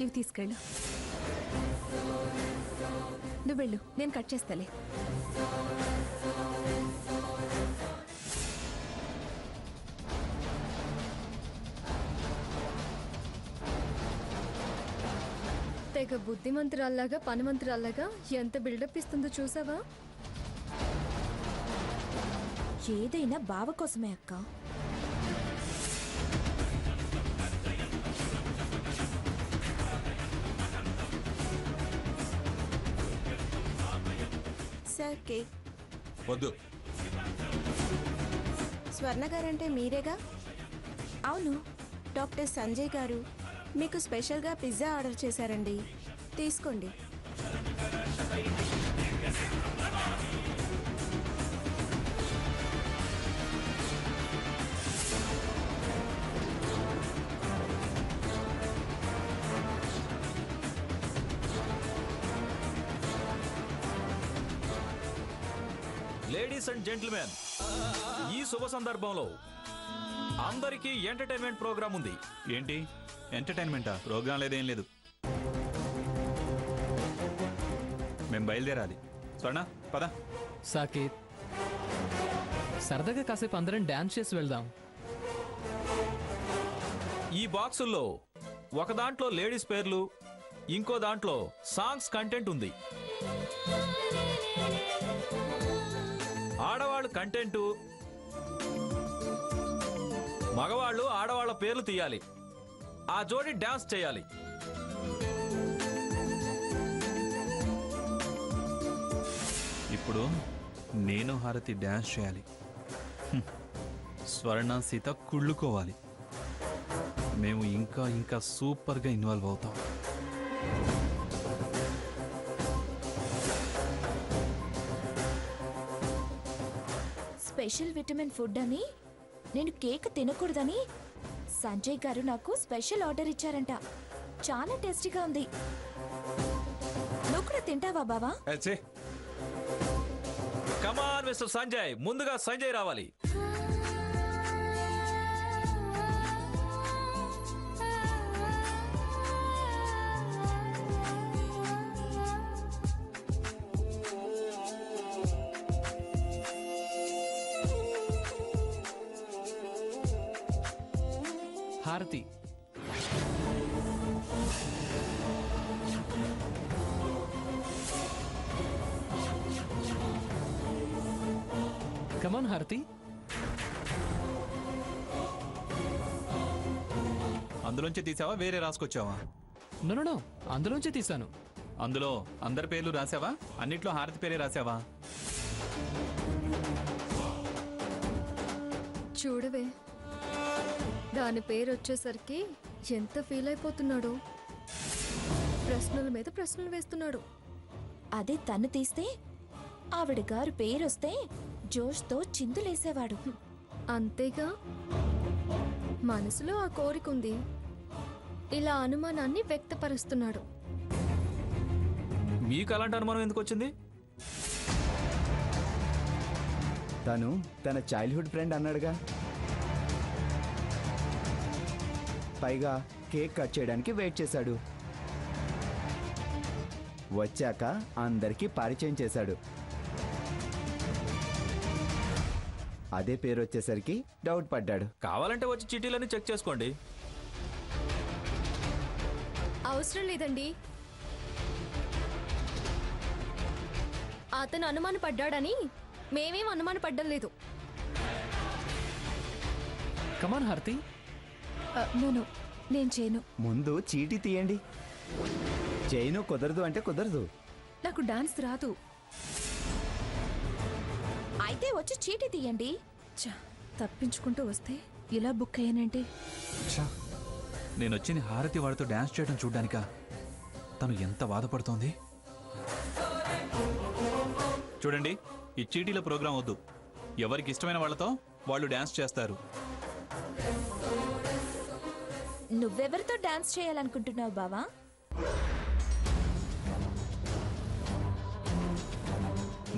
ఇవి తీసుకెళ్ళు. నువ్వు వెళ్ళు, నేను కట్ చేస్తాలే. తెగ బుద్ధిమంతురాల్లాగా పనిమంతురాల్లాగా ఎంత బిల్డప్ ఇస్తుందో చూసావా? ఏదైనా బావ కోసమే అక్క. Sir cake. వద్దు. స్వర్ణ గారంటే మీరేగా? అవును. డాక్టర్ సంజయ్ గారు మీకు స్పెషల్గా పిజ్జా ఆర్డర్ చేశారండి, తీసుకోండి. లేడీస్ అండ్ జెంటిల్మెన్, ఈ శుభ సందర్భంలో అందరికీ ఎంటర్టైన్మెంట్ ప్రోగ్రామ్ ఉంది. ఏంటి ఎంటర్టైన్మెంటా? ప్రోగ్రాం లేదేం లేదు. మేము బయలుదేరాలి. స్వర్ణ పద. సాకేత్, సరదాగా కాసేపు అందరం డాన్స్ చేసి వెళ్దాం. ఈ బాక్సుల్లో ఒక దాంట్లో లేడీస్ పేర్లు, ఇంకో దాంట్లో సాంగ్స్ కంటెంట్ ఉంది. ఆడవాళ్ళు కంటెంటు, మగవాళ్ళు ఆడవాళ్ల పేర్లు తీయాలి. ఆ జోడి డాన్స్ చేయాలి. ఇప్పుడు నేను హారతి డాన్స్ చేయాలి. స్వర్ణ సీత కుళ్ళుకోవాలి. మేము ఇంకా ఇంకా సూపర్గా ఇన్వాల్వ్ అవుతాం. స్పెషల్ విటమిన్ ఫుడ్ అని నేను కేక్ తినకూడదని సంజయ్ గారు నాకు స్పెషల్ ఆర్డర్ ఇచ్చారంట. చాలా టేస్టీగా ఉంది. నువ్వు కూడా తింటావా బావా? కమాన్ మిస్టర్ సంజయ్, ముందుగా సంజయ్ రావాలి. హారతి, కమాన్ హారతి. అందులోంచి తీసావా, వేరే రాసుకొచ్చావా? నో, అందులోంచి తీసాను. అందులో అందరి పేర్లు రాసావా? అన్నిట్లో హారతి పేరే రాసావా? చూడవే, దాని పేరు వచ్చేసరికి ఎంత ఫీల్ అయిపోతున్నాడో. ప్రశ్నల మీద ప్రశ్నలు వేస్తున్నాడు. అదే తను తీస్తే ఆవిడ గారు పేరొస్తే జోష్తో చిందులేసేవాడు. అంతేగా, మనసులో ఆ కోరికుంది. ఇలా అనుమానాన్ని వ్యక్తపరుస్తున్నాడు. మీకు అలాంటి అనుమానం ఎందుకు వచ్చింది? తను తన చైల్డ్హుడ్ ఫ్రెండ్ అన్నాడుగా. పైగా కేక్ కట్ చేయడానికి వెయిట్ చేశాడు. వచ్చాక అందరికీ పరిచయం చేశాడు. అదే పేరు వచ్చేసరికి డౌట్ పడ్డాడు. కావాలంటే వచ్చి చీటీలన్నీ చెక్ చేసుకోండి. అవసరం లేదండి. అతను అనుమాన పడ్డాడని మేమేం అనుమాన పడ్డం లేదు. కమాన్ హారతి. నేను చేయను. ముందు చీటీ తీయండి. చేయను కుదరదు అంటే కుదరదు. నాకు డాన్స్ రాదు. అయితే వచ్చి చీటీ తీయండి. తప్పించుకుంటూ వస్తే ఇలా బుక్ అయ్యానంటే. నేను వచ్చిన హారతి వాడితో డాన్స్ చేయడం చూడ్డానికా? తను ఎంత బాధపడుతోంది చూడండి. ఈ చీటీల ప్రోగ్రాం వద్దు. ఎవరికి ఇష్టమైన వాళ్ళతో వాళ్ళు డాన్స్ చేస్తారు. నువ్వెవరితో డాన్స్ చేయాలనుకుంటున్నావు బావా?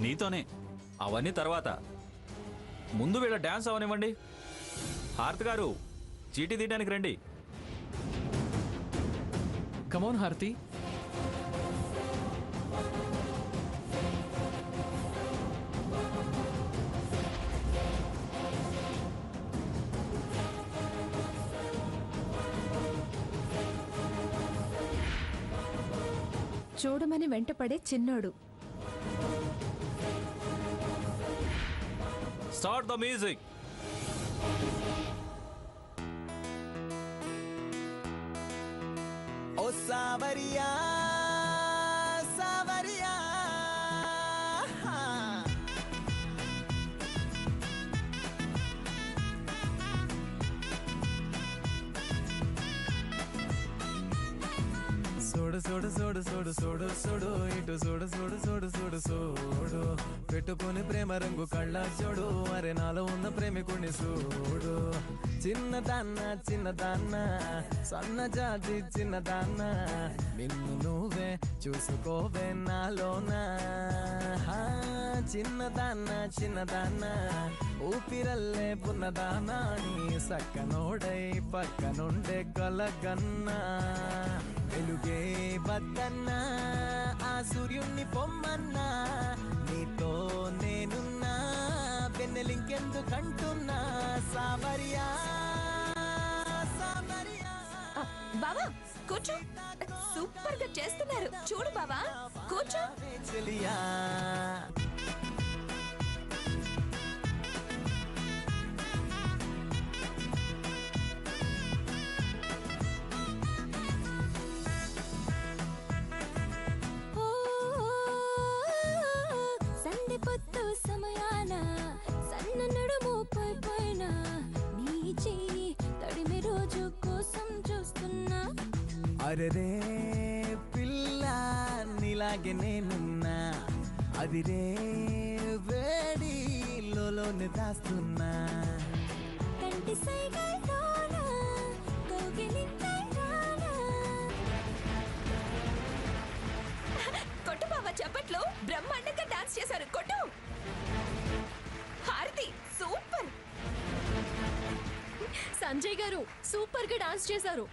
నీతోనే. అవన్నీ తర్వాత, ముందు వీళ్ళ డాన్స్ అవనివ్వండి. హారతి గారు, చీటీ తీయడానికి రండి. కమోన్ హారతి. చూడమని వెంటపడే చిన్నోడు. Start the music. ఓ సావరియా సావరియా సోడు సోడు సోడు సోడు సోడు సోడు ఇటు సోడు సోడు సోడు సోడు సోడు పెట్టుకుని ప్రేమ రంగు కళ్ళ చూడు అరే నాలో ఉన్న ప్రేమికుని చూడు చిన్నదాన్న చిన్నదాన్న సన్న జాతి చిన్నదాన్న నిన్ను నువ్వే చూసుకోవే నాలోనా చిన్నదాన్న చిన్నదాన్న ఊపిరల్లే పున్నదానా నీ సక్కనోడై పక్కనుండే కలగన్నా వెలుగే వద్దన్నా ఆ సూర్యుణ్ణి పొమ్మన్నా నీతో నేనున్నా వెన్నెలింకెందుకంటున్నా సావరియా సావరియా. బావా కూర్చో. సూపర్ గా చేస్తున్నారు చూడు బావా. కూర్చో. చెలియా పొత్తు సమయాన సన్న నడుము పోయిపోయిన నీ చెయ్యి తడిమి రోజు కోసం చూస్తున్నా. అరెరే పిల్ల నీలాగే నేనున్నా అది రే వేడి లోనే దాస్తున్నా కంటి సైగల్లోన కౌగిలింతలోన. కొట్టు బావా చప్పట్లో. బ్రహ్మాండంగా డాన్స్ చేశారు. కొట్టు. హారతి సూపర్. సంజయ్ గారు సూపర్ గా డాన్స్ చేశారు.